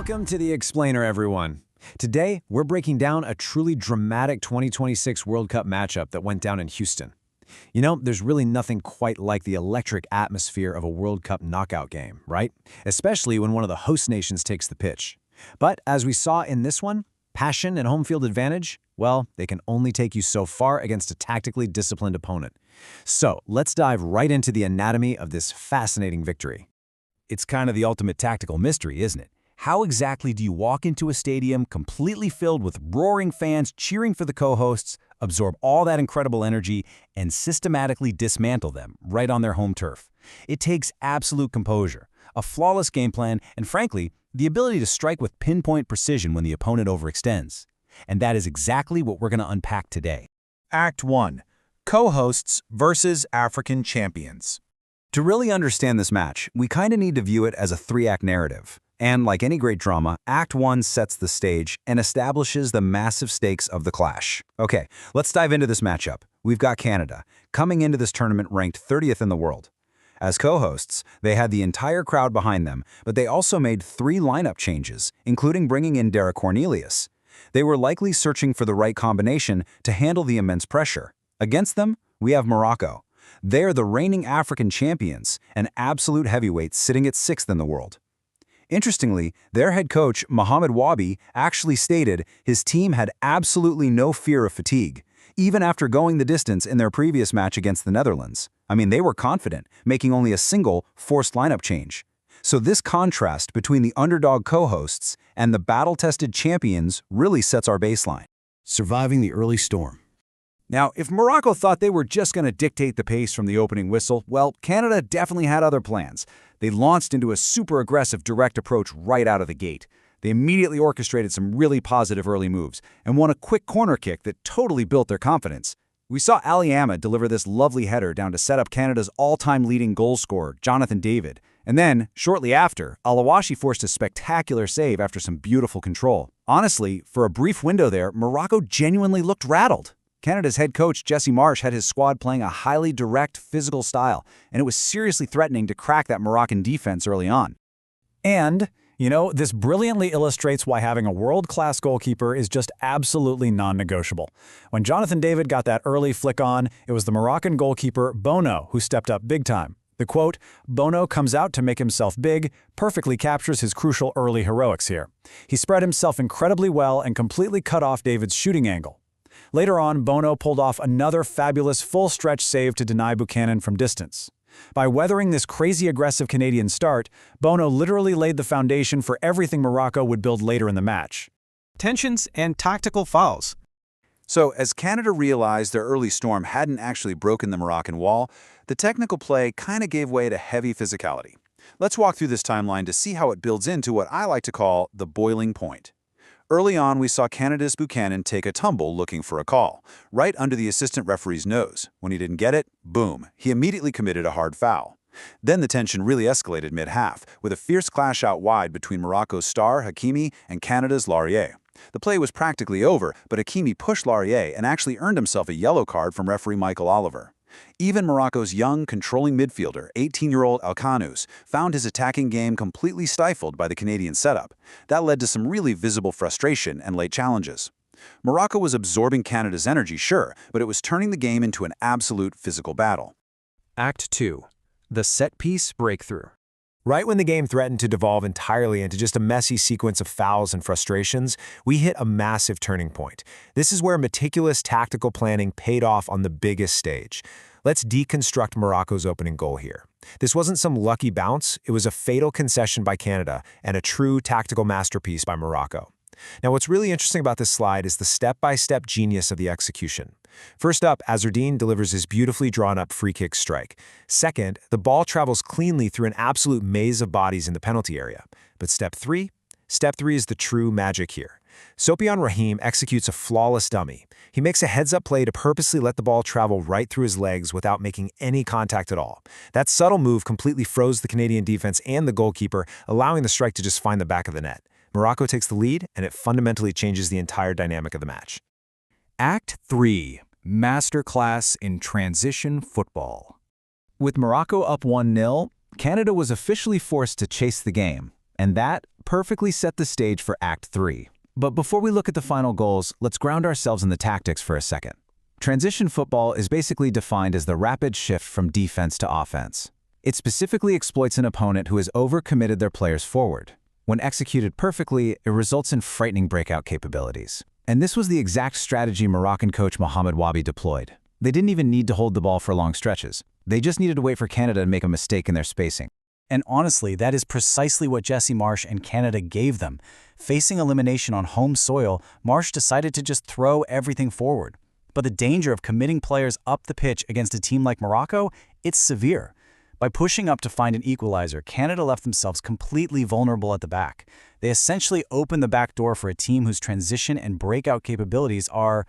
Welcome to The Explainer, everyone. Today, we're breaking down a truly dramatic 2026 World Cup matchup that went down in Houston. You know, there's really nothing quite like the electric atmosphere of a World Cup knockout game, right? Especially when one of the host nations takes the pitch. But as we saw in this one, passion and home field advantage, well, they can only take you so far against a tactically disciplined opponent. So, let's dive right into the anatomy of this fascinating victory. It's kind of the ultimate tactical mystery, isn't it? How exactly do you walk into a stadium completely filled with roaring fans cheering for the co-hosts, absorb all that incredible energy, and systematically dismantle them right on their home turf? It takes absolute composure, a flawless game plan, and frankly, the ability to strike with pinpoint precision when the opponent overextends. And that is exactly what we're going to unpack today. Act 1. Co-hosts versus African champions. To really understand this match, we kind of need to view it as a three-act narrative. And like any great drama, Act 1 sets the stage and establishes the massive stakes of the clash. Okay, let's dive into this matchup. We've got Canada, coming into this tournament ranked 30th in the world. As co-hosts, they had the entire crowd behind them, but they also made 3 lineup changes, including bringing in Derek Cornelius. They were likely searching for the right combination to handle the immense pressure. Against them, we have Morocco. They're the reigning African champions, an absolute heavyweight sitting at 6th in the world. Interestingly, their head coach, Mohamed Wabi, actually stated his team had absolutely no fear of fatigue, even after going the distance in their previous match against the Netherlands. I mean, they were confident, making only a single forced lineup change. So this contrast between the underdog co-hosts and the battle-tested champions really sets our baseline. Surviving the early storm. Now, if Morocco thought they were just going to dictate the pace from the opening whistle, well, Canada definitely had other plans. They launched into a super aggressive direct approach right out of the gate. They immediately orchestrated some really positive early moves and won a quick corner kick that totally built their confidence. We saw Ali Ahmed deliver this lovely header down to set up Canada's all-time leading goal scorer, Jonathan David. And then, shortly after, Alawashi forced a spectacular save after some beautiful control. Honestly, for a brief window there, Morocco genuinely looked rattled. Canada's head coach, Jesse Marsh, had his squad playing a highly direct, physical style, and it was seriously threatening to crack that Moroccan defense early on. And, you know, this brilliantly illustrates why having a world-class goalkeeper is just absolutely non-negotiable. When Jonathan David got that early flick on, it was the Moroccan goalkeeper, Bono, who stepped up big time. The quote, "Bono comes out to make himself big," perfectly captures his crucial early heroics here. He spread himself incredibly well and completely cut off David's shooting angle. Later on, Bono pulled off another fabulous full-stretch save to deny Buchanan from distance. By weathering this crazy aggressive Canadian start, Bono literally laid the foundation for everything Morocco would build later in the match. Tensions and tactical fouls. So, as Canada realized their early storm hadn't actually broken the Moroccan wall, the technical play kind of gave way to heavy physicality. Let's walk through this timeline to see how it builds into what I like to call the boiling point. Early on, we saw Canada's Buchanan take a tumble looking for a call, right under the assistant referee's nose. When he didn't get it, boom, he immediately committed a hard foul. Then the tension really escalated mid-half, with a fierce clash out wide between Morocco's star, Hakimi, and Canada's Laurier. The play was practically over, but Hakimi pushed Laurier and actually earned himself a yellow card from referee Michael Oliver. Even Morocco's young, controlling midfielder, 18-year-old Elkanous, found his attacking game completely stifled by the Canadian setup. That led to some really visible frustration and late challenges. Morocco was absorbing Canada's energy, sure, but it was turning the game into an absolute physical battle. Act 2. The set-piece breakthrough. Right when the game threatened to devolve entirely into just a messy sequence of fouls and frustrations, we hit a massive turning point. This is where meticulous tactical planning paid off on the biggest stage. Let's deconstruct Morocco's opening goal here. This wasn't some lucky bounce, it was a fatal concession by Canada and a true tactical masterpiece by Morocco. Now, what's really interesting about this slide is the step-by-step genius of the execution. First up, Azardine delivers his beautifully drawn-up free-kick strike. Second, the ball travels cleanly through an absolute maze of bodies in the penalty area. But step three is the true magic here. Sofiane Rahim executes a flawless dummy. He makes a heads-up play to purposely let the ball travel right through his legs without making any contact at all. That subtle move completely froze the Canadian defense and the goalkeeper, allowing the strike to just find the back of the net. Morocco takes the lead, and it fundamentally changes the entire dynamic of the match. Act 3. Masterclass in transition football. With Morocco up 1-0, Canada was officially forced to chase the game, and that perfectly set the stage for Act 3. But before we look at the final goals, let's ground ourselves in the tactics for a second. Transition football is basically defined as the rapid shift from defense to offense. It specifically exploits an opponent who has overcommitted their players forward. When executed perfectly, it results in frightening breakout capabilities. And this was the exact strategy Moroccan coach Mohamed Wabi deployed. They didn't even need to hold the ball for long stretches. They just needed to wait for Canada to make a mistake in their spacing. And honestly, that is precisely what Jesse Marsch and Canada gave them. Facing elimination on home soil, Marsch decided to just throw everything forward. But the danger of committing players up the pitch against a team like Morocco, it's severe. By pushing up to find an equalizer, Canada left themselves completely vulnerable at the back. They essentially opened the back door for a team whose transition and breakout capabilities are,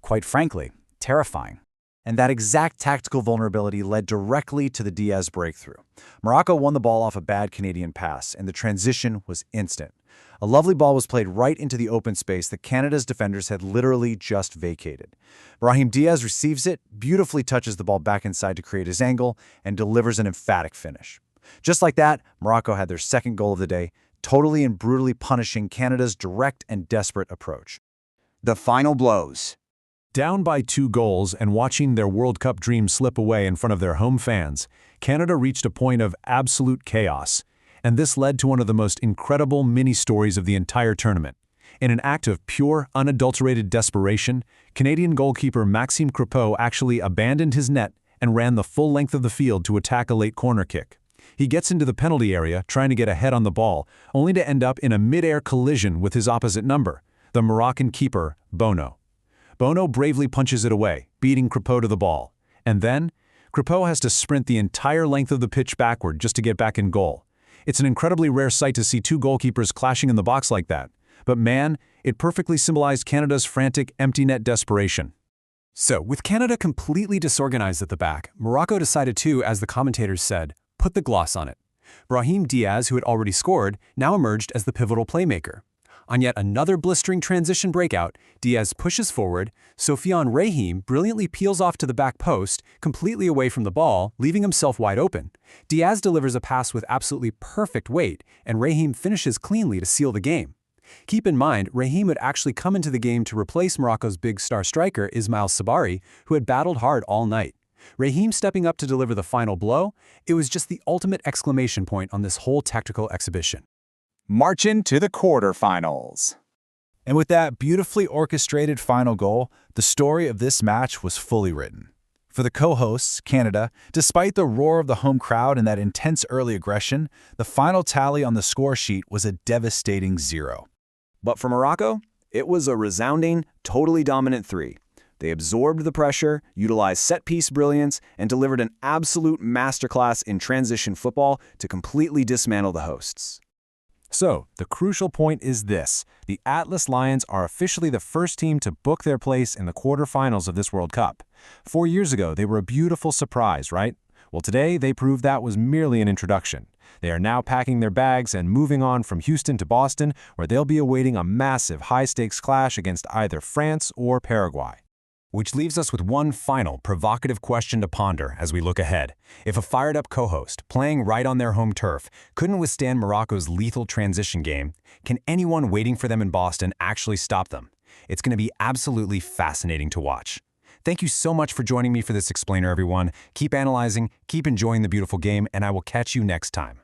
quite frankly, terrifying. And that exact tactical vulnerability led directly to the Diaz breakthrough. Morocco won the ball off a bad Canadian pass, and the transition was instant. A lovely ball was played right into the open space that Canada's defenders had literally just vacated. Brahim Diaz receives it, beautifully touches the ball back inside to create his angle, and delivers an emphatic finish. Just like that, Morocco had their second goal of the day, totally and brutally punishing Canada's direct and desperate approach. The final blows. Down by 2 goals and watching their World Cup dreams slip away in front of their home fans, Canada reached a point of absolute chaos. And this led to one of the most incredible mini-stories of the entire tournament. In an act of pure, unadulterated desperation, Canadian goalkeeper Maxime Crepeau actually abandoned his net and ran the full length of the field to attack a late corner kick. He gets into the penalty area trying to get ahead on the ball, only to end up in a mid-air collision with his opposite number, the Moroccan keeper, Bono. Bono bravely punches it away, beating Crepeau to the ball. And then, Crepeau has to sprint the entire length of the pitch backward just to get back in goal. It's an incredibly rare sight to see 2 goalkeepers clashing in the box like that. But man, it perfectly symbolized Canada's frantic, empty net desperation. So, with Canada completely disorganized at the back, Morocco decided to, as the commentators said, put the gloss on it. Brahim Diaz, who had already scored, now emerged as the pivotal playmaker. On yet another blistering transition breakout, Diaz pushes forward, Sofiane Rahim brilliantly peels off to the back post, completely away from the ball, leaving himself wide open. Diaz delivers a pass with absolutely perfect weight, and Rahim finishes cleanly to seal the game. Keep in mind, Rahim would actually come into the game to replace Morocco's big star striker Ismail Sabari, who had battled hard all night. Rahim stepping up to deliver the final blow, it was just the ultimate exclamation point on this whole tactical exhibition. Marching to the quarterfinals. And with that beautifully orchestrated final goal, the story of this match was fully written. For the co-hosts, Canada, despite the roar of the home crowd and that intense early aggression, the final tally on the score sheet was a devastating 0. But for Morocco, it was a resounding, totally dominant 3. They absorbed the pressure, utilized set-piece brilliance, and delivered an absolute masterclass in transition football to completely dismantle the hosts. So, the crucial point is this. The Atlas Lions are officially the first team to book their place in the quarterfinals of this World Cup. 4 years ago, they were a beautiful surprise, right? Well, today, they proved that was merely an introduction. They are now packing their bags and moving on from Houston to Boston, where they'll be awaiting a massive high-stakes clash against either France or Paraguay. Which leaves us with one final provocative question to ponder as we look ahead. If a fired-up co-host, playing right on their home turf, couldn't withstand Morocco's lethal transition game, can anyone waiting for them in Boston actually stop them? It's going to be absolutely fascinating to watch. Thank you so much for joining me for this explainer, everyone. Keep analyzing, keep enjoying the beautiful game, and I will catch you next time.